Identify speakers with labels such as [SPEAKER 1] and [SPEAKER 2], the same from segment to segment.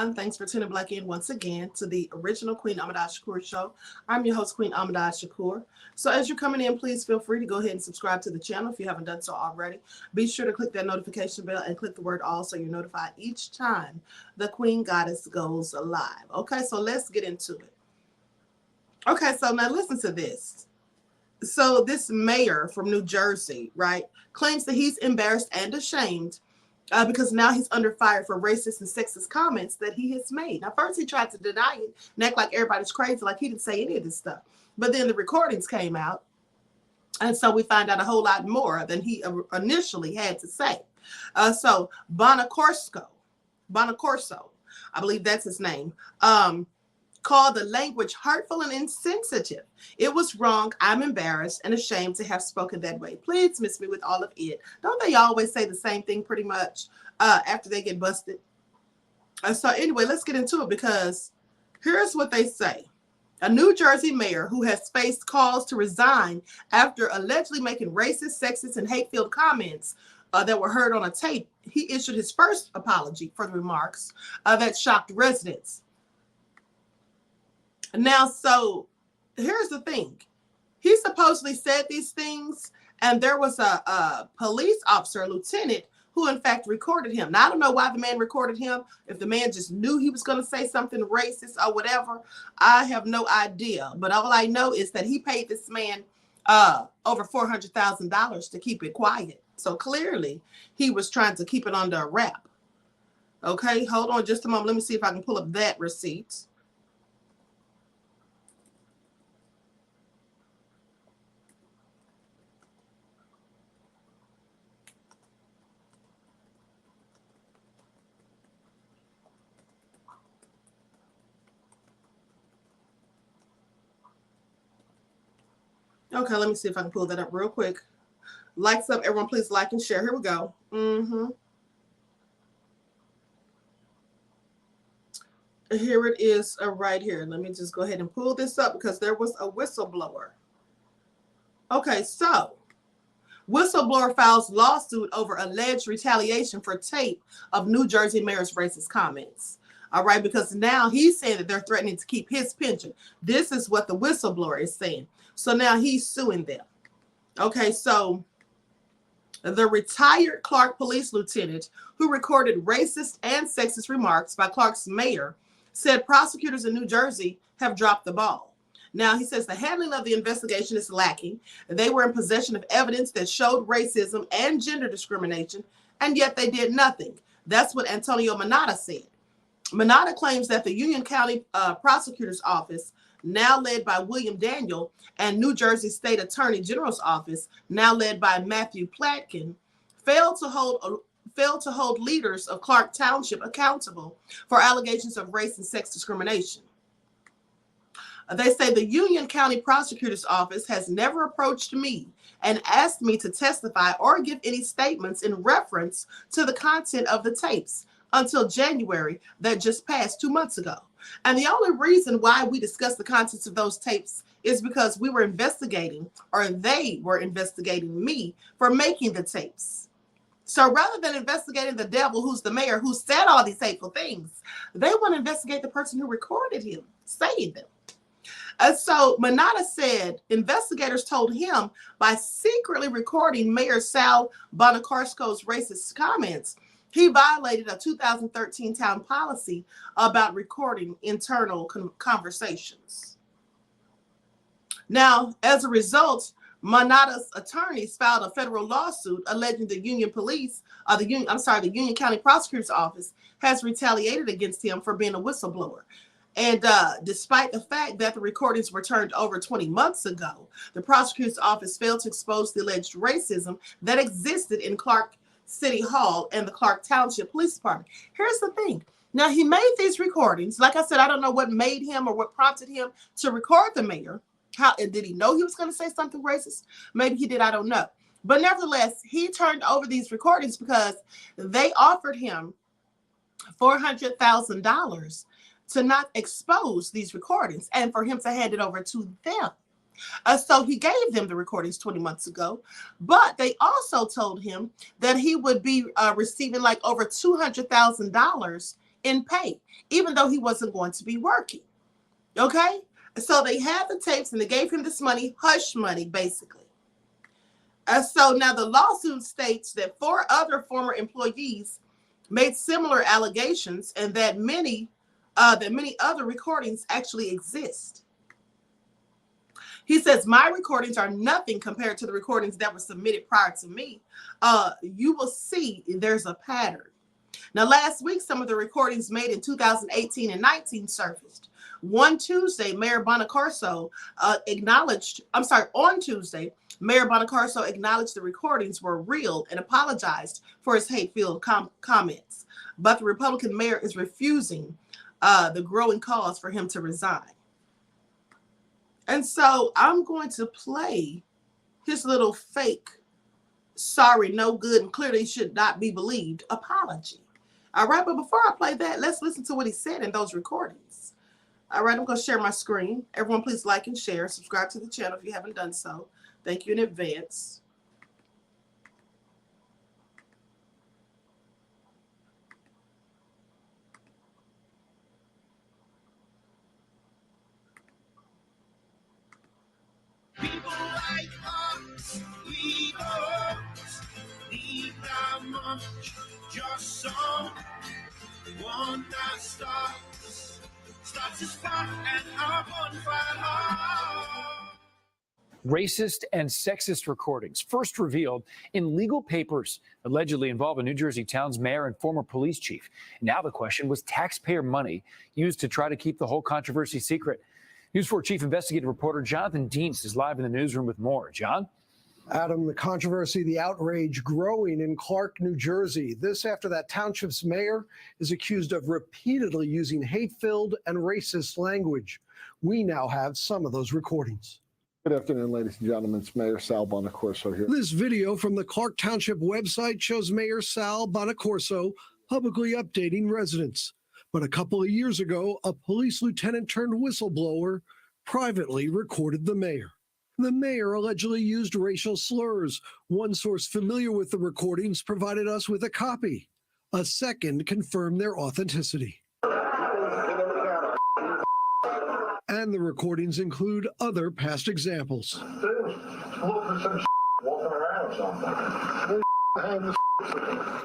[SPEAKER 1] everyone. Thanks for tuning back in once again to the original Queen Ahmadiyyah Shakur show. I'm your host, Queen Ahmadiyyah Shakur. So as you're coming in, please feel free to go ahead and subscribe to the channel if you haven't done so already. Be sure to click that notification bell and click the word all so you're notified each time the Queen Goddess goes live. Okay, so let's get into it. Okay, so now listen to this. So this mayor from New Jersey, right, claims that he's embarrassed and ashamed because now he's under fire for racist and sexist comments that he has made. Now, first he tried to deny it and act like everybody's crazy, like he didn't say any of this stuff. But then the recordings came out, and so we find out a whole lot more than he initially had to say. So Bonacorso, I believe that's his name, called the language hurtful and insensitive. It was wrong. I'm embarrassed and ashamed to have spoken that way. Please dismiss me with all of it. Don't they always say the same thing pretty much after they get busted? So anyway, let's get into it, because here's what they say. A New Jersey mayor who has faced calls to resign after allegedly making racist, sexist, and hate-filled comments that were heard on a tape, he issued his first apology for the remarks that shocked residents. Now, so here's the thing. He supposedly said these things, and there was a police officer, a lieutenant, who in fact recorded him. Now, I don't know why the man recorded him. If the man just knew he was going to say something racist or whatever, I have no idea. But all I know is that he paid this man over $400,000 to keep it quiet. So clearly, he was trying to keep it under a wrap. Okay, hold on just a moment. Let me see if I can pull up that receipt. Okay, let me see if I can pull that up real quick. Likes up, everyone, please like and share. Here we go. Here it is right here. Let me just go ahead and pull this up because there was a whistleblower. Okay, so whistleblower files lawsuit over alleged retaliation for tape of New Jersey mayor's racist comments. All right, because now he's saying that they're threatening to keep his pension. This is what the whistleblower is saying. So now he's suing them. Okay, so the retired Clark police lieutenant who recorded racist and sexist remarks by Clark's mayor said prosecutors in New Jersey have dropped the ball. Now, he says the handling of the investigation is lacking. They were in possession of evidence that showed racism and gender discrimination, and yet they did nothing. That's what Antonio Manata said. Manata claims that the Union County Prosecutor's Office, now led by William Daniel, and New Jersey State Attorney General's Office, now led by Matthew Platkin, failed to hold leaders of Clark Township accountable for allegations of race and sex discrimination. They say the Union County Prosecutor's Office has never approached me and asked me to testify or give any statements in reference to the content of the tapes until January that just passed 2 months ago. And the only reason why we discussed the contents of those tapes is because we were investigating, or they were investigating me for making the tapes. So rather than investigating the devil, who's the mayor, who said all these hateful things, they want to investigate the person who recorded him saying them. So Manata said investigators told him by secretly recording Mayor Sal Bonacorso's racist comments, he violated a 2013 town policy about recording internal conversations. Now, as a result, Manata's attorneys filed a federal lawsuit alleging the Union County Prosecutor's Office has retaliated against him for being a whistleblower. And despite the fact that the recordings were turned over 20 months ago, the prosecutor's office failed to expose the alleged racism that existed in Clark City Hall and the Clark Township Police Department. Here's the thing. Now, he made these recordings. Like I said, I don't know what made him or what prompted him to record the mayor. How did he know he was going to say something racist? Maybe he did. I don't know. But nevertheless, he turned over these recordings because they offered him $400,000 to not expose these recordings and for him to hand it over to them. So he gave them the recordings 20 months ago, but they also told him that he would be receiving like over $200,000 in pay, even though he wasn't going to be working. Okay? So they had the tapes and they gave him this money, hush money, basically. So now the lawsuit states that 4 other former employees made similar allegations and that many other recordings actually exist. He says, my recordings are nothing compared to the recordings that were submitted prior to me. You will see there's a pattern. Now, last week, some of the recordings made in 2018 and 19 surfaced. On Tuesday, Mayor Bonaccorso acknowledged the recordings were real and apologized for his hate-filled comments. But the Republican mayor is refusing the growing calls for him to resign. And so I'm going to play his little fake, sorry, no good, and clearly should not be believed apology. All right, but before I play that, let's listen to what he said in those recordings. All right, I'm going to share my screen. Everyone, please like and share. Subscribe to the channel if you haven't done so. Thank you in advance.
[SPEAKER 2] People like us, we don't need that much, just some one that starts a spark and our bonfire.
[SPEAKER 3] Racist and sexist recordings, first revealed in legal papers, allegedly involve a New Jersey town's mayor and former police chief. Now the question was taxpayer money used to try to keep the whole controversy secret. News 4 chief investigative reporter Jonathan Deans is live in the newsroom with more. John?
[SPEAKER 4] Adam, the controversy, the outrage growing in Clark, New Jersey. This after that township's mayor is accused of repeatedly using hate-filled and racist language. We now have some of those recordings.
[SPEAKER 5] Good afternoon, ladies and gentlemen. It's Mayor Sal Bonaccorso here.
[SPEAKER 4] This video from the Clark Township website shows Mayor Sal Bonaccorso publicly updating residents. But a couple of years ago, a police lieutenant turned whistleblower privately recorded the mayor. The mayor allegedly used racial slurs. One source familiar with the recordings provided us with a copy. A second confirmed their authenticity. And the recordings include other past examples.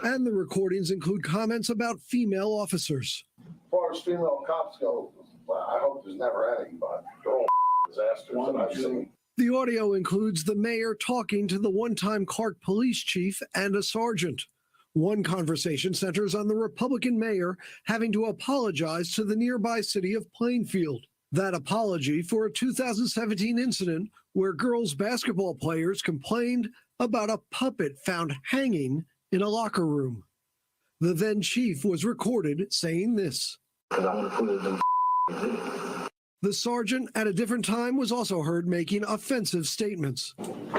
[SPEAKER 4] And the recordings include comments about female officers.
[SPEAKER 6] As far as female cops go, I hope there's never any, but they're all disasters that I've seen.
[SPEAKER 4] The audio includes the mayor talking to the one-time Clark police chief and a sergeant. One conversation centers on the Republican mayor having to apologize to the nearby city of Plainfield. That apology for a 2017 incident where girls basketball players complained about a puppet found hanging in a locker room. The then chief was recorded saying this. The sergeant at a different time was also heard making offensive statements.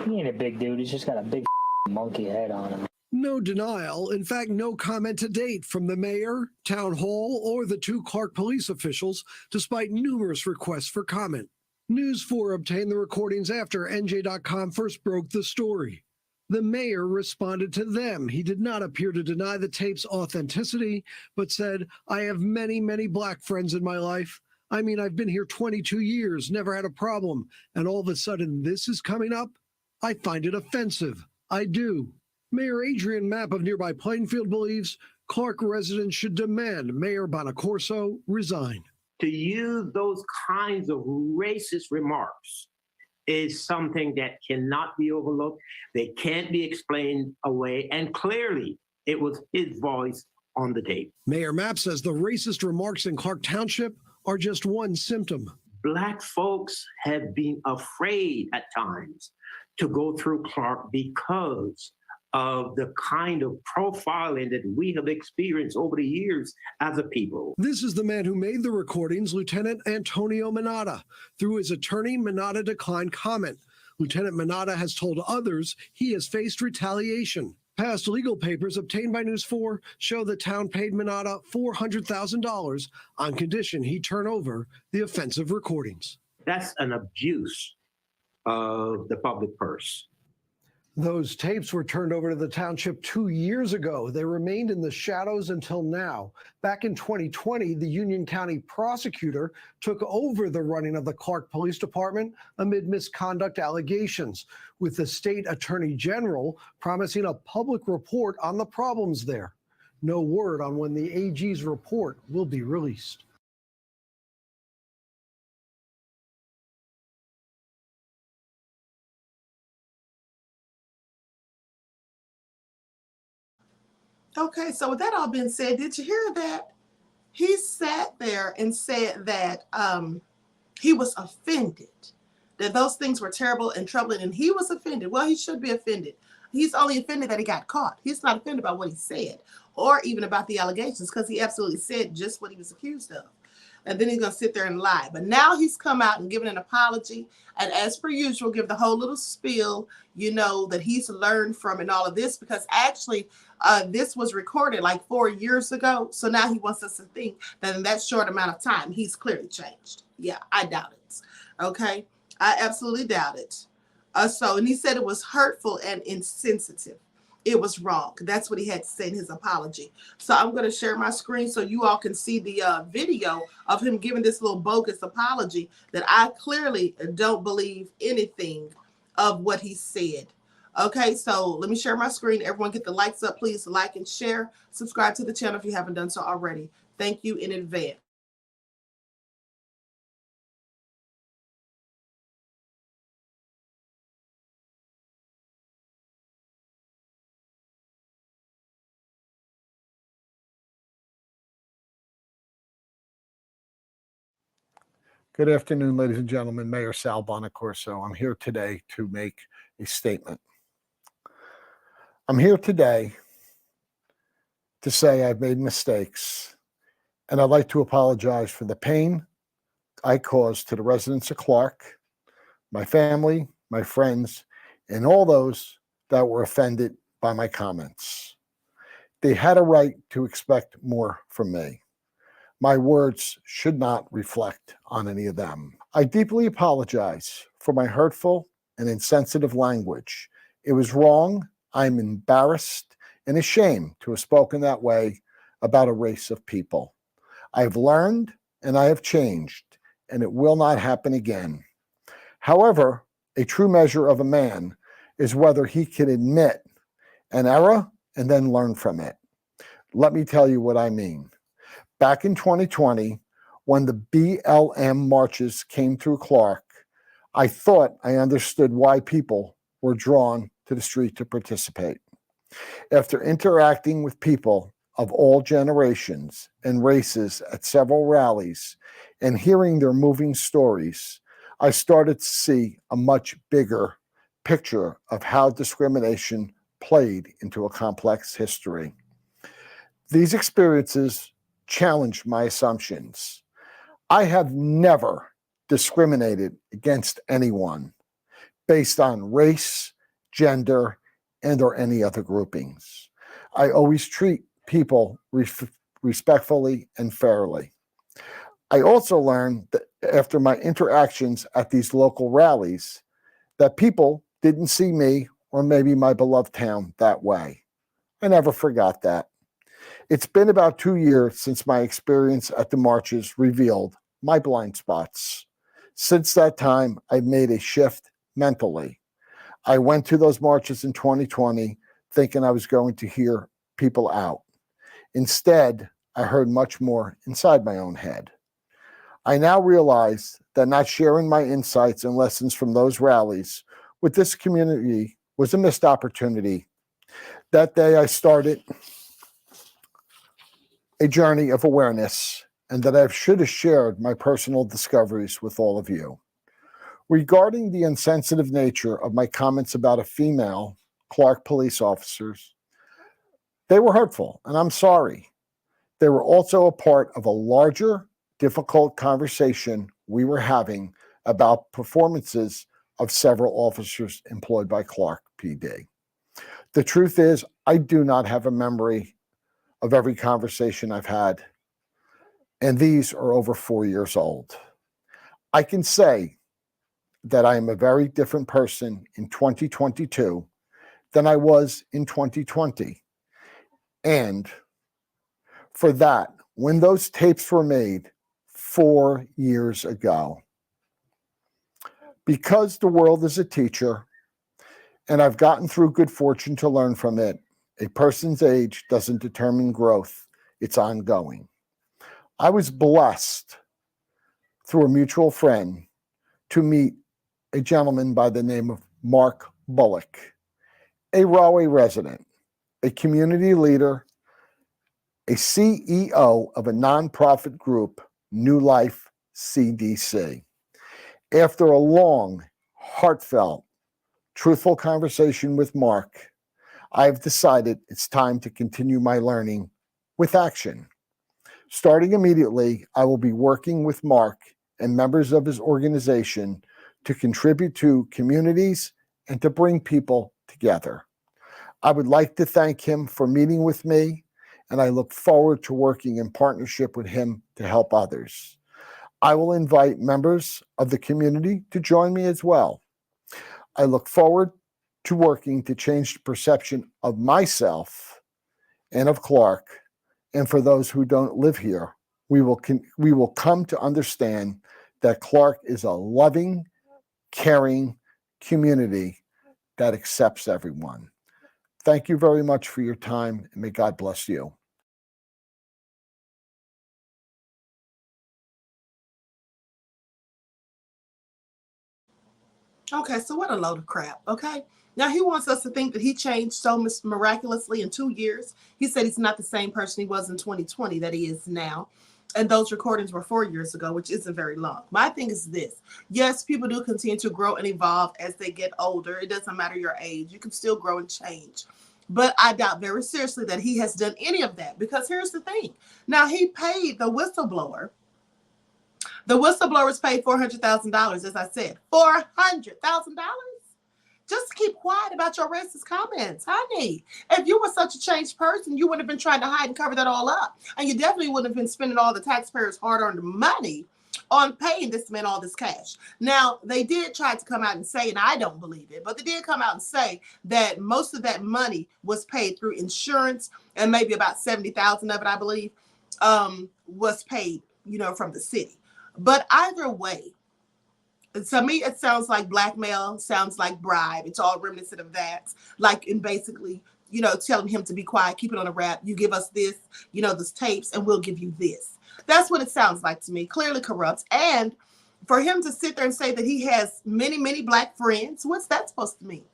[SPEAKER 7] He ain't a big dude, he's just got a big monkey head on him.
[SPEAKER 4] No denial, in fact, no comment to date from the mayor, town hall, or the 2 Clark police officials, despite numerous requests for comment. News 4 obtained the recordings after NJ.com first broke the story. The mayor responded to them. He did not appear to deny the tape's authenticity, but said, I have many, many black friends in my life. I mean, I've been here 22 years, never had a problem, and all of a sudden this is coming up? I find it offensive. I do. Mayor Adrian Mapp of nearby Plainfield believes Clark residents should demand Mayor Bonaccorso resign.
[SPEAKER 8] To use those kinds of racist remarks is something that cannot be overlooked. They can't be explained away. And clearly, it was his voice on the tape.
[SPEAKER 4] Mayor Mapp says the racist remarks in Clark Township are just one symptom.
[SPEAKER 8] Black folks have been afraid at times to go through Clark because of the kind of profiling that we have experienced over the years as a people.
[SPEAKER 4] This is the man who made the recordings, Lieutenant Antonio Minata. Through his attorney, Minata declined comment. Lieutenant Minata has told others he has faced retaliation. Past legal papers obtained by News 4 show the town paid Minata $400,000 on condition he turn over the offensive recordings.
[SPEAKER 8] That's an abuse of the public purse.
[SPEAKER 4] Those tapes were turned over to the township 2 years ago. They remained in the shadows until now. Back in 2020, the Union County prosecutor took over the running of the Clark Police Department amid misconduct allegations, with the state attorney general promising a public report on the problems there. No word on when the AG's report will be released.
[SPEAKER 1] Okay, so with that all being said, did you hear that? He sat there and said that he was offended, that those things were terrible and troubling, and he was offended. Well, he should be offended. He's only offended that he got caught. He's not offended about what he said or even about the allegations, because he absolutely said just what he was accused of. And then he's going to sit there and lie. But now he's come out and given an apology. And as per usual, give the whole little spiel, you know, that he's learned from and all of this, because actually this was recorded like 4 years ago. So now he wants us to think that in that short amount of time, he's clearly changed. Yeah, I doubt it. Okay, I absolutely doubt it. And he said it was hurtful and insensitive. It was wrong. That's what he had to say in his apology. So I'm going to share my screen so you all can see the video of him giving this little bogus apology that I clearly don't believe anything of what he said. Okay, so let me share my screen. Everyone get the likes up. Please like and share. Subscribe to the channel if you haven't done so already. Thank you in advance.
[SPEAKER 5] Good afternoon, ladies and gentlemen. Mayor Sal Bonacorso. I'm here today to make a statement. I'm here today to say I've made mistakes, and I'd like to apologize for the pain I caused to the residents of Clark, my family, my friends, and all those that were offended by my comments. They had a right to expect more from me. My words should not reflect on any of them. I deeply apologize for my hurtful and insensitive language. It was wrong. I'm embarrassed and ashamed to have spoken that way about a race of people. I've learned and I have changed, and it will not happen again. However, a true measure of a man is whether he can admit an error and then learn from it. Let me tell you what I mean. Back in 2020, when the BLM marches came through Clark, I thought I understood why people were drawn to the street to participate. After interacting with people of all generations and races at several rallies and hearing their moving stories, I started to see a much bigger picture of how discrimination played into a complex history. These experiences challenged my assumptions. I have never discriminated against anyone based on race, gender, and or any other groupings. I always treat people respectfully and fairly. I also learned that after my interactions at these local rallies that people didn't see me or maybe my beloved town that way. I never forgot that. It's been about 2 years since my experience at the marches revealed my blind spots. Since that time, I've made a shift mentally. I went to those marches in 2020 thinking I was going to hear people out. Instead, I heard much more inside my own head. I now realize that not sharing my insights and lessons from those rallies with this community was a missed opportunity. That day, I started a journey of awareness, and that I should have shared my personal discoveries with all of you. Regarding the insensitive nature of my comments about a female Clark police officers, they were hurtful, and I'm sorry. They were also a part of a larger, difficult conversation we were having about performances of several officers employed by Clark PD. The truth is, I do not have a memory of every conversation I've had, and these are over 4 years old. I can say that I am a very different person in 2022 than I was in 2020. And for that, when those tapes were made 4 years ago, because the world is a teacher, and I've gotten through good fortune to learn from it, a person's age doesn't determine growth. It's ongoing. I was blessed through a mutual friend to meet a gentleman by the name of Mark Bullock, a Rahway resident, a community leader, a CEO of a nonprofit group, New Life CDC. After a long, heartfelt, truthful conversation with Mark, I've decided it's time to continue my learning with action. Starting immediately, I will be working with Mark and members of his organization to contribute to communities and to bring people together. I would like to thank him for meeting with me, and I look forward to working in partnership with him to help others. I will invite members of the community to join me as well. I look forward to working to change the perception of myself and of Clark. And for those who don't live here, we will come to understand that Clark is a loving, caring community that accepts everyone. Thank you very much for your time, and may God bless you.
[SPEAKER 1] Okay, so what a load of crap, okay? Now, he wants us to think that he changed so miraculously in 2 years. He said he's not the same person he was in 2020 that he is now. And those recordings were 4 years ago, which isn't very long. My thing is this. Yes, people do continue to grow and evolve as they get older. It doesn't matter your age. You can still grow and change. But I doubt very seriously that he has done any of that, because here's the thing. Now, he paid the whistleblower. The whistleblowers paid $400,000, as I said. $400,000? Just to keep quiet about your racist comments, honey. If you were such a changed person, you wouldn't have been trying to hide and cover that all up. And you definitely wouldn't have been spending all the taxpayers' hard-earned money on paying this man all this cash. Now, they did try to come out and say, and I don't believe it, but they did come out and say that most of that money was paid through insurance, and maybe about $70,000 of it, I believe, was paid, from the city. But either way, to me, it sounds like blackmail, sounds like bribe. It's all reminiscent of that. Like, and basically, telling him to be quiet, keep it on a wrap. You give us this, this tapes, and we'll give you this. That's what it sounds like to me. Clearly corrupt. And for him to sit there and say that he has many, many black friends, what's that supposed to mean?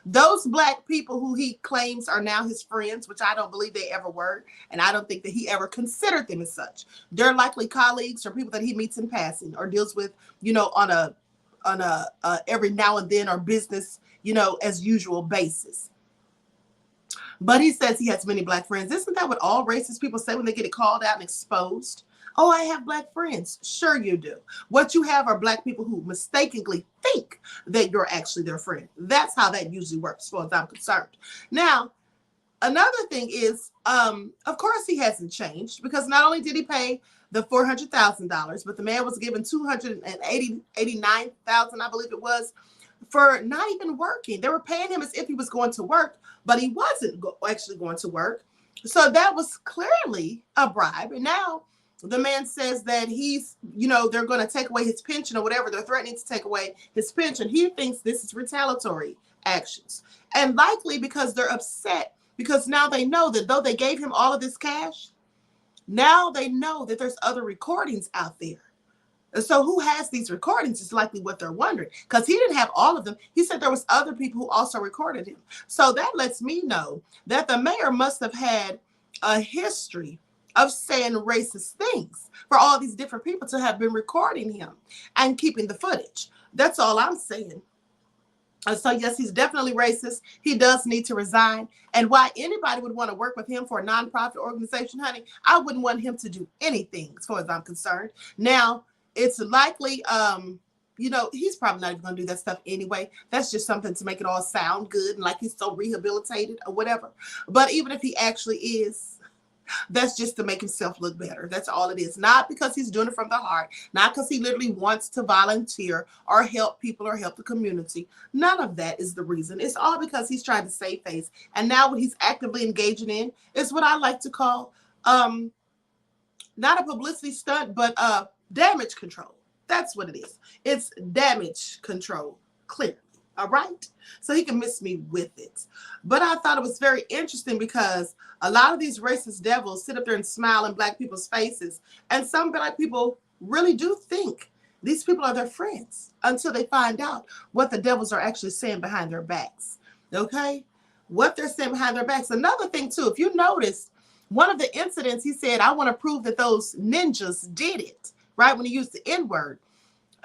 [SPEAKER 1] Those black people who he claims are now his friends, which I don't believe they ever were, and I don't think that he ever considered them as such. They're likely colleagues or people that he meets in passing or deals with, on a every now and then, or business, as usual basis. But he says he has many black friends. Isn't that what all racist people say when they get it called out and exposed? Oh, I have black friends. Sure you do. What you have are black people who mistakenly think that you're actually their friend. That's how that usually works, as far as I'm concerned. Now, another thing is, of course he hasn't changed, because not only did he pay the $400,000, but the man was given $289,000, I believe it was, for not even working. They were paying him as if he was going to work, but he wasn't actually going to work. So that was clearly a bribe. And now the man says that he's, they're going to take away his pension or whatever. They're threatening to take away his pension. He thinks this is retaliatory actions. And likely because they're upset, because now they know that though they gave him all of this cash, now they know that there's other recordings out there. And so who has these recordings is likely what they're wondering, because he didn't have all of them. He said there was other people who also recorded him. So that lets me know that the mayor must have had a history of saying racist things for all these different people to have been recording him and keeping the footage. That's all I'm saying. So yes, he's definitely racist. He does need to resign. And why anybody would want to work with him for a nonprofit organization, honey, I wouldn't want him to do anything as far as I'm concerned. Now, it's likely, he's probably not even going to do that stuff anyway. That's just something to make it all sound good and like he's so rehabilitated or whatever. But even if he actually is, That's just to make himself look better. That's all it is. Not because he's doing it from the heart, not because he literally wants to volunteer or help people or help the community. None of that is the reason. It's all because he's trying to save face. And now what he's actively engaging in is what I like to call not a publicity stunt, but damage control. That's what it is. It's damage control, clearly. All right? So he can miss me with it. But I thought it was very interesting because a lot of these racist devils sit up there and smile in black people's faces. And some black people really do think these people are their friends until they find out what the devils are actually saying behind their backs. Okay? What they're saying behind their backs. Another thing, too, if you notice, one of the incidents, he said, I want to prove that those ninjas did it, right? When he used the N-word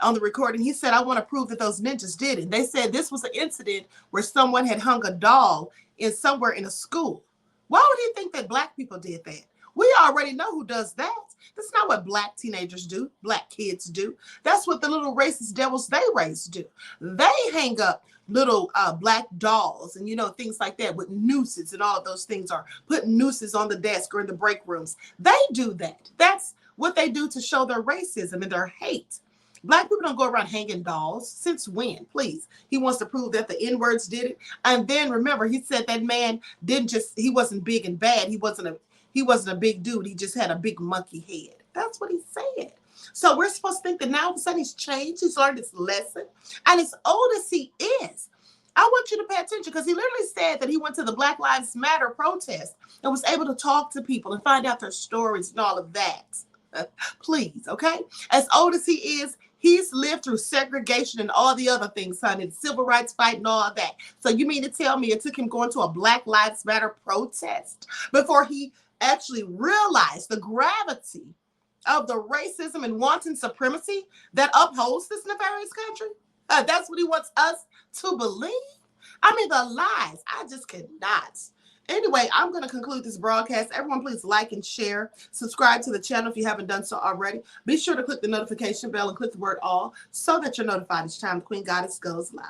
[SPEAKER 1] on the recording, he said, I want to prove that those ninjas did it. They said this was an incident where someone had hung a doll in somewhere in a school. Why would he think that black people did that? We already know who does that. That's not what black teenagers do, black kids do. That's what the little racist devils they raise do. They hang up little black dolls and, you know, things like that with nooses and all of those things, are putting nooses on the desk or in the break rooms. They do that. That's what they do to show their racism and their hate. Black people don't go around hanging dolls. Since when? Please. He wants to prove that the N-words did it. And then remember, he said that man he wasn't big and bad. He wasn't a big dude. He just had a big monkey head. That's what he said. So we're supposed to think that now all of a sudden he's changed. He's learned his lesson. And as old as he is, I want you to pay attention, because he literally said that he went to the Black Lives Matter protest and was able to talk to people and find out their stories and all of that. Please, okay? As old as he is, he's lived through segregation and all the other things, honey, the civil rights fight and all that. So you mean to tell me it took him going to a Black Lives Matter protest before he actually realized the gravity of the racism and wanton supremacy that upholds this nefarious country? That's what he wants us to believe? I mean, the lies. I just cannot. Anyway, I'm going to conclude this broadcast. Everyone, please like and share. Subscribe to the channel if you haven't done so already. Be sure to click the notification bell and click the word all so that you're notified each time the Queen Goddess goes live.